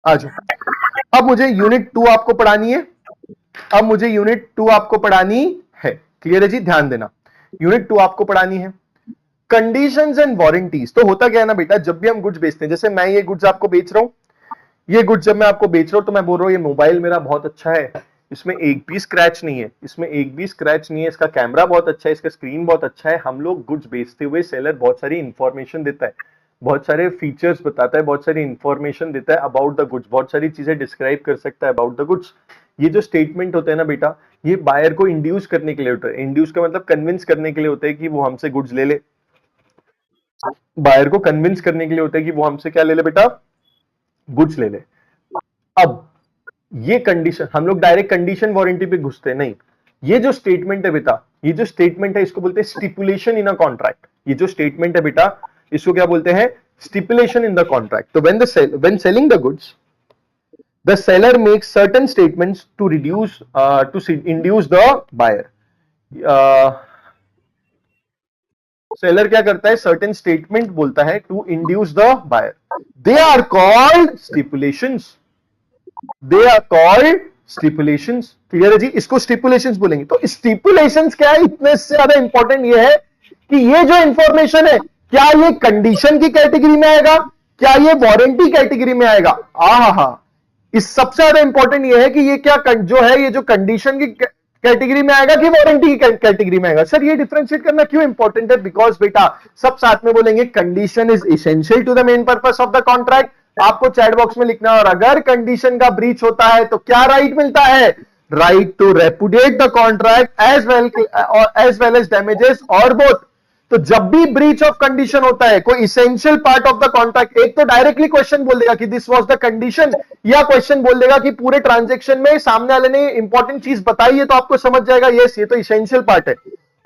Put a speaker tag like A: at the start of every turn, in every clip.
A: आ जाओ। अब मुझे यूनिट 2 आपको पढ़ानी है। अब मुझे यूनिट 2 आपको पढ़ानी है। क्लियर है जी? ध्यान देना, यूनिट 2 आपको पढ़ानी है। Conditions and warranties. तो होता क्या है ना बेटा, जब भी हम गुड्स बेचते हैं, जैसे मैं ये गुड्स आपको बेच रहा हूं, ये गुड्स जब मैं आपको बेच रहा हूं तो मैं बोल रहा हूं ये मोबाइल मेरा बहुत अच्छा है, इसमें एक भी स्क्रैच नहीं है, इसमें एक भी स्क्रैच नहीं है, इसका कैमरा बहुत अच्छा है, इसका स्क्रीन बहुत अच्छा है। हम लोग गुड्स बेचते हुए सेलर बहुत सारी इंफॉर्मेशन देता है, बहुत सारे फीचर्स बताता है, बहुत सारी इंफॉर्मेशन देता है अबाउट द गुड्स, बहुत सारी चीजें डिस्क्राइब कर सकता है अबाउट द गुड्स। ये जो स्टेटमेंट होते हैं ना बेटा, ये बायर को इंड्यूस करने के लिए होता है। इंड्यूस का मतलब कन्विंस करने के लिए होता है कि वो हमसे गुड्स ले ले। बायर को कन्विंस करने के लिए होता है कि वो हमसे क्या ले ले बेटा, गुड्स ले ले। अब ये कंडीशन, हम लोग डायरेक्ट कंडीशन वारंटी पे घुसते नहीं। ये जो स्टेटमेंट है बेटा, ये जो स्टेटमेंट है इसको बोलते हैं स्टिपुलेशन इन अ कॉन्ट्रैक्ट। ये जो स्टेटमेंट है बेटा, इसको क्या बोलते हैं, स्टिपुलेशन इन द कॉन्ट्रैक्ट। तो when selling the goods, the seller makes certain statements to reduce to induce the buyer. Seller क्या करता है, सर्टेन स्टेटमेंट बोलता है to induce the buyer. They are called stipulations, they are called stipulations. Clear है जी? इसको स्टिपुलेशंस बोलेंगे। तो स्टिपुलेशंस क्या है, इतने से ज्यादा इंपॉर्टेंट ये है कि ये जो इंफॉर्मेशन है, क्या ये कंडीशन की कैटेगरी में आएगा, क्या ये वारंटी कैटेगरी में आएगा? हा, इस सबसे ज्यादा इंपॉर्टेंट ये है कि ये क्या जो है, ये जो कंडीशन की कैटेगरी में आएगा कि वारंटी की कैटेगरी में आएगा। सर ये डिफरेंशिएट करना क्यों इंपॉर्टेंट है? बिकॉज बेटा सब साथ में बोलेंगे, condition is essential to the main purpose of the contract. आपको चैट बॉक्स में लिखना है, और अगर कंडीशन का ब्रीच होता है तो क्या राइट मिलता है? Right to repudiate the contract as well as damages और बोथ। तो जब भी ब्रीच ऑफ कंडीशन होता है, कोई essential part of the contract, एक तो डायरेक्टली क्वेश्चन बोल देगा कि दिस वाज द कंडीशन, या क्वेश्चन बोल देगा कि पूरे ट्रांजैक्शन में सामने वाले ने इंपॉर्टेंट चीज बताई है, तो आपको समझ जाएगा यस ये तो इसेंशियल पार्ट है।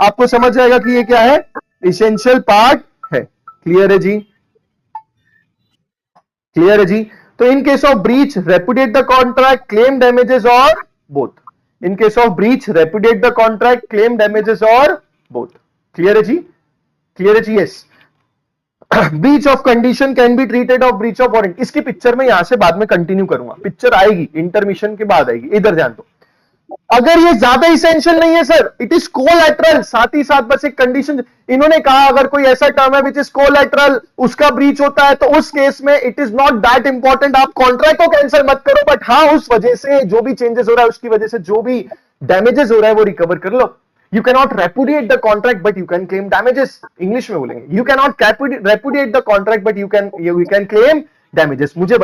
A: आपको समझ जाएगा कि ये क्या है, इसेंशियल पार्ट है। क्लियर है जी? क्लियर है जी? तो in case of breach repudiate the contract, claim damages और both. In case of breach repudiate the contract, claim damages और बोथ। क्लियर है जी? क्लियर है जी? Yes. Breach of condition can be treated of breach of warranty. इसकी picture में यहां से बाद में कंटिन्यू करूंगा, पिक्चर आएगी इंटरमिशन के बाद आएगी, इधर ध्यान दो। अगर ये ज्यादा इसेंशियल नहीं है सर, इट इज कोलैटरल, साथ ही साथ बस एक कंडीशन इन्होंने कहा, अगर कोई ऐसा टर्म है विच इज कोलैटरल, उसका ब्रीच होता है, तो उस केस में it is not that important, आप कॉन्ट्रैक्ट को कैंसिल मत करो, बट हाँ उस वजह से जो भी चेंजेस हो रहा है, उसकी वजह से जो भी डैमेजेस हो रहा है वो रिकवर कर लो। You cannot repudiate the contract, but you can claim damages. English में बोलेंगे, you cannot repudiate the contract, but you can claim damages. मुझे